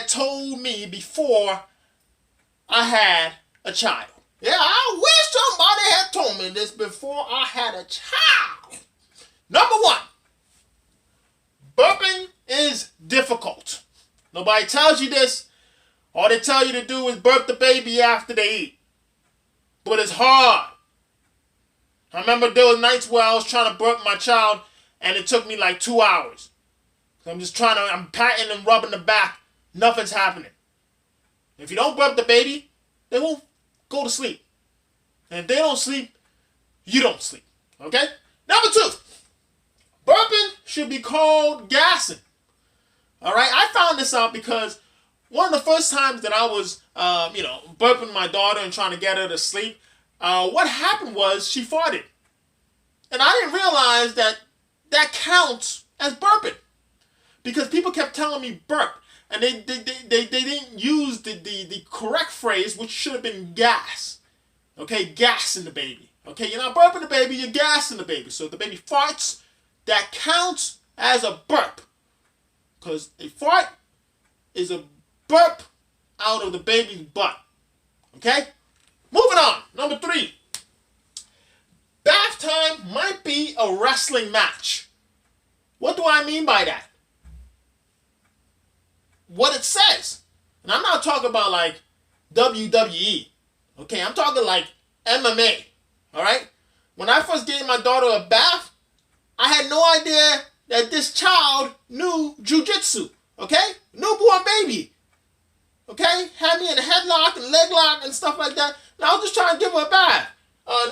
told me before I had a child. Yeah, I wish somebody had told me this before I had a child. Number one, burping is difficult. Nobody tells you this. All they tell you to do is burp the baby after they eat. But it's hard. I remember there were nights where I was trying to burp my child and it took me like 2 hours. I'm patting and rubbing the back. Nothing's happening. If you don't burp the baby, they won't go to sleep. And if they don't sleep, you don't sleep. Okay? Number two, burping should be called gassing. Alright? I found this out because one of the first times that I was, burping my daughter and trying to get her to sleep, what happened was she farted. And I didn't realize that counts as burping. Because people kept telling me burp. And they didn't use the correct phrase, which should have been gas. Okay, gassing the baby. Okay, you're not burping the baby, you're gassing the baby. So if the baby farts, that counts as a burp. Because a fart is a burp out of the baby's butt. Okay? Moving on. Number three. Bath time might be a wrestling match. What do I mean by that? What it says. And I'm not talking about like WWE. Okay, I'm talking like MMA. Alright? When I first gave my daughter a bath, I had no idea that this child knew jiu-jitsu. Okay? Newborn baby. Okay? Had me in a headlock and leg lock and stuff like that. And I was just trying to give her a bath.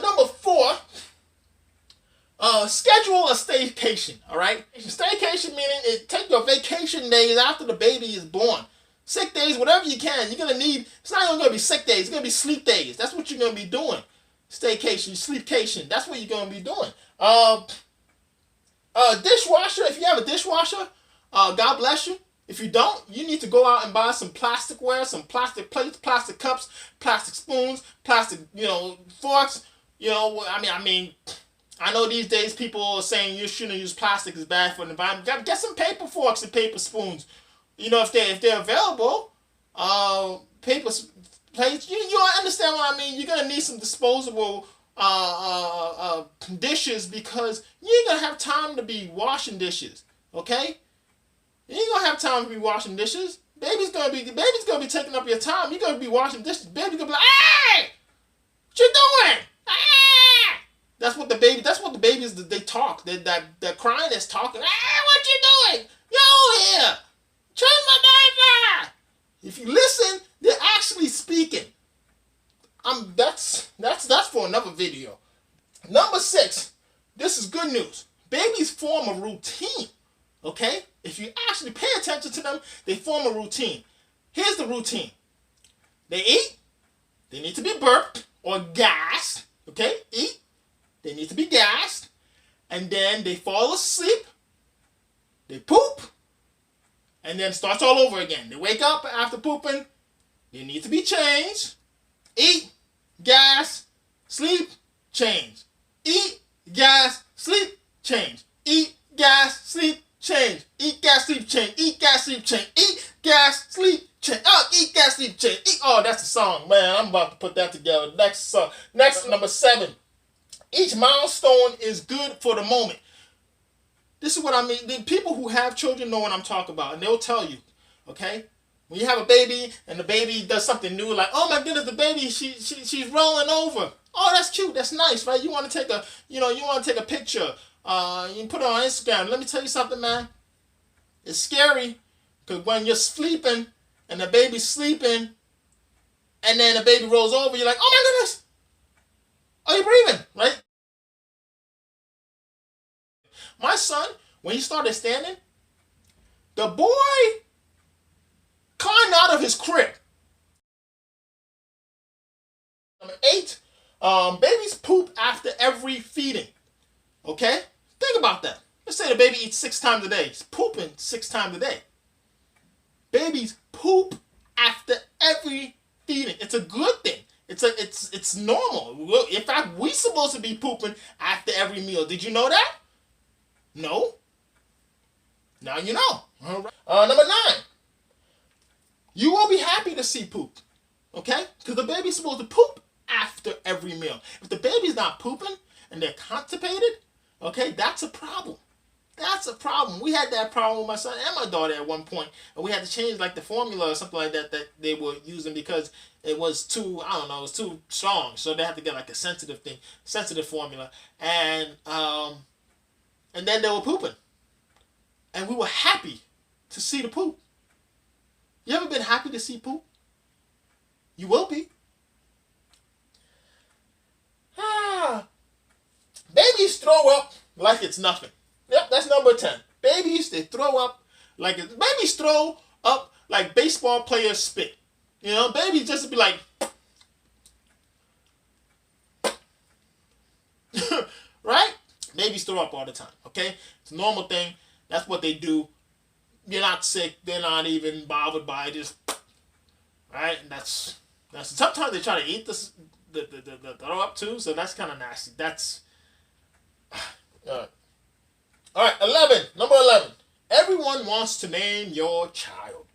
Number four. Schedule a staycation, alright? Staycation meaning take your vacation days after the baby is born. Sick days, whatever you can. You're going to need, it's not even going to be sick days, it's going to be sleep days. That's what you're going to be doing. Staycation, sleepcation, that's what you're going to be doing. Dishwasher, if you have a dishwasher, God bless you. If you don't, you need to go out and buy some plasticware, some plastic plates, plastic cups, plastic spoons, plastic, forks. I know these days people are saying you shouldn't use plastic, it's bad for the environment. Get some paper forks and paper spoons. If they're available, paper plates. You understand what I mean? You're gonna need some disposable dishes because you ain't gonna have time to be washing dishes. Okay? You ain't gonna have time to be washing dishes. Baby's gonna be taking up your time. You're gonna be washing dishes. Baby's gonna be like, hey, what you doing? Ah! That's what the babies, they talk. They're crying is talking. Hey, what you doing? Yo here. Change my diaper. If you listen, they're actually speaking. That's for another video. Number 6. This is good news. Babies form a routine. Okay? If you actually pay attention to them, they form a routine. Here's the routine. They eat. They need to be burped or gassed. Okay? Eat. They need to be gassed. And then they fall asleep. They poop. And then starts all over again. They wake up after pooping. They need to be changed. Eat. Gas. Sleep. Change. Eat. Gas. Sleep. Change. Eat. Gas. Sleep. Change. Eat, gas, sleep, change. Eat, gas, sleep, change. Eat, gas, sleep, change. Oh, eat, gas, sleep, change. Eat. Oh, that's the song. Man, I'm about to put that together. Next song. Next, number 7. Each milestone is good for the moment. This is what I mean. The people who have children know what I'm talking about, and they'll tell you, okay? When you have a baby and the baby does something new, like, oh my goodness, the baby, she's rolling over. Oh, that's cute. That's nice, right? You want to take a picture. You can put it on Instagram. Let me tell you something, man. It's scary because when you're sleeping and the baby's sleeping and then the baby rolls over, you're like, oh my goodness. Are you breathing? Right? My son, when he started standing, the boy climbed out of his crib. Number 8, babies poop after every feeding. Okay? Think about that. Let's say the baby eats 6 times a day. He's pooping 6 times a day. Babies poop after every feeding. It's a good thing. It's normal. In fact, we're supposed to be pooping after every meal. Did you know that? No? Now you know. All right. Number 9. You will be happy to see poop, okay? Because the baby's supposed to poop after every meal. If the baby's not pooping and they're constipated, okay, that's a problem. That's a problem. We had that problem with my son and my daughter at one point, and we had to change like the formula or something like that that they were using because it was too, I don't know, it was too strong. So they had to get like a sensitive formula, and then they were pooping, and we were happy to see the poop. You ever been happy to see poop? You will be. Babies throw up like it's nothing. Yep, that's number 10. Babies, they throw up like it. Babies throw up like baseball players spit. You know, babies just be like, right? Babies throw up all the time, okay? It's a normal thing. That's what they do. You're not sick. They're not even bothered by it. Just, right? And that's sometimes they try to eat the throw up too, so that's kind of nasty. That's, all right, 11. Number 11. Everyone wants to name your child.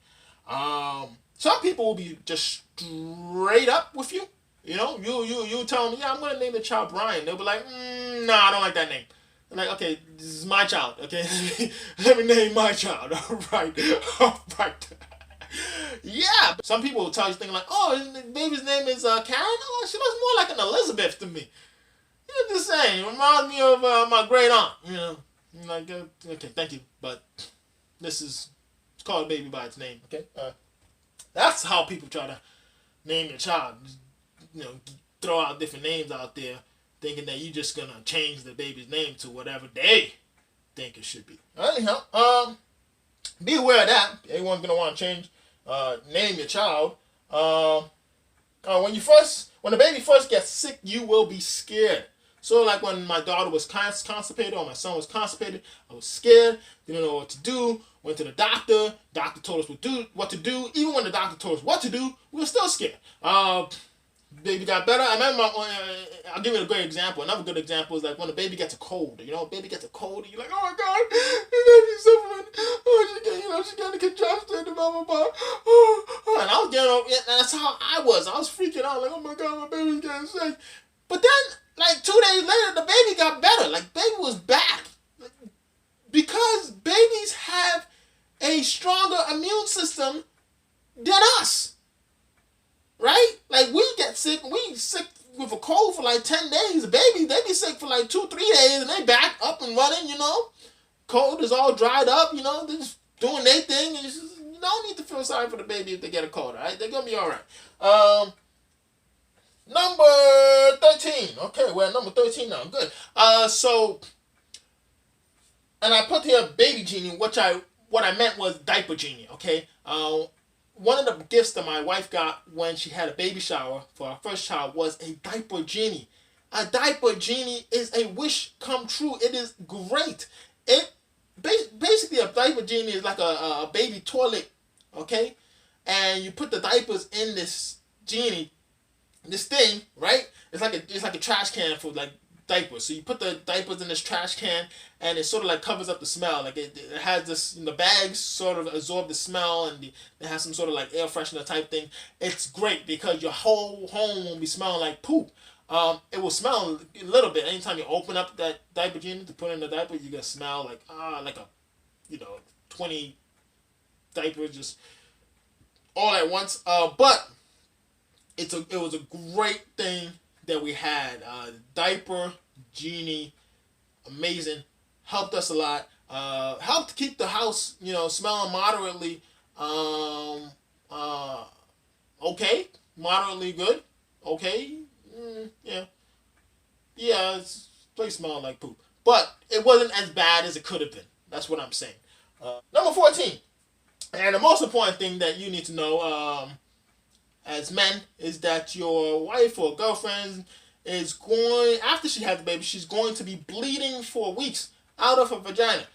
Some people will be just straight up with you. You know, you tell them, yeah, I'm going to name the child Brian. They'll be like, no, I don't like that name. I'm like, okay, this is my child. Okay, let me name my child. All right. Yeah. Some people will tell you things like, oh, his baby's name is Karen. Oh, she looks more like an Elizabeth to me. You know, just saying, reminds me of my great aunt. You know. I'm like, okay, thank you, but it's called a baby by its name, okay? That's how people try to name your child. You know, throw out different names out there, thinking that you're just gonna change the baby's name to whatever they think it should be. Anyhow, be aware of that. Everyone's gonna want to change, name your child. When the baby first gets sick, you will be scared. So like when my daughter was constipated or my son was constipated, I was scared, didn't know what to do, went to the doctor, doctor told us what to do. Even when the doctor told us what to do, we were still scared. Baby got better. I remember, I'll give you a great example. Another good example is like when a baby gets a cold. You know, a baby gets a cold, and you're like, oh my God, the baby's suffering. Oh, she's getting congested, and blah, blah, blah. Oh, and I was getting, that's how I was. I was freaking out, like, oh my God, my baby's getting sick. But then, like 2 days later, the baby got better. Like, baby was back. Because babies have a stronger immune system than us. Right? Like, we get sick, we sick with a cold for like 10 days. Baby, they be sick for like 2-3 days, and they back up and running, you know. Cold is all dried up, you know. They're just doing their thing. And you don't need to feel sorry for the baby if they get a cold, all right? They're going to be all right. Number 13. Okay, we're at number 13 now. Good. And I put here baby genie, what I meant was diaper genie, okay? One of the gifts that my wife got when she had a baby shower for our first child was a diaper genie. A diaper genie is a wish come true. It is great. Basically a diaper genie is like a baby toilet, okay? And you put the diapers in this genie, this thing, right? It's like a trash can for like diapers. So you put the diapers in this trash can, and it sort of like covers up the smell. Like it has this, the bags sort of absorb the smell, and it has some sort of like air freshener type thing. It's great because your whole home won't be smelling like poop. It will smell a little bit anytime you open up that diaper genie to put in the diaper. You're gonna smell like a 20 diapers just all at once. But it was a great thing that we had. Diaper genie, amazing, helped us a lot. Helped keep the house, smelling moderately, okay, moderately good, okay, yeah, it's place smelled like poop, but it wasn't as bad as it could have been. That's what I'm saying. Number 14, and the most important thing that you need to know, as men, is that your wife or girlfriend is going, after she has the baby, she's going to be bleeding for weeks out of her vagina.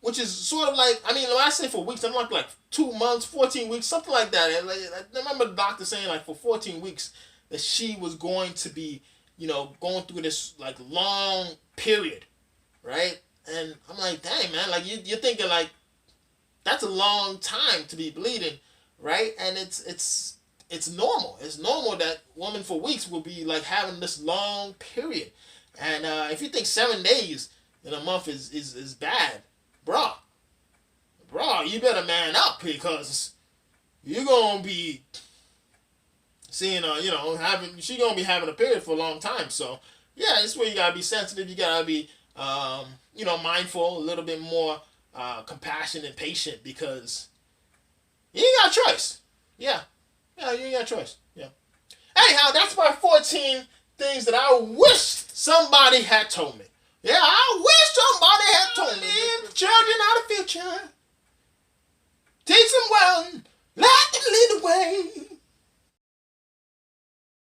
Which is sort of like, when I say for weeks, I'm like 2 months, 14 weeks, something like that. And I remember the doctor saying like for 14 weeks that she was going to be, going through this like long period, right? And I'm like, dang, man, like you're thinking like That's a long time to be bleeding, right? And it's normal. It's normal that women for weeks will be like having this long period. And if you think 7 days in a month is bad, bro, you better man up because you're gonna be seeing she gonna be having a period for a long time. So yeah, it's where you gotta be sensitive. You gotta be mindful, a little bit more compassionate and patient because you ain't got a choice. Yeah, you ain't got a choice. Yeah. Anyhow, that's my 14 things that I wish somebody had told me. Yeah, I wish somebody had told me. Children are the future. Teach them well. Let them lead the way.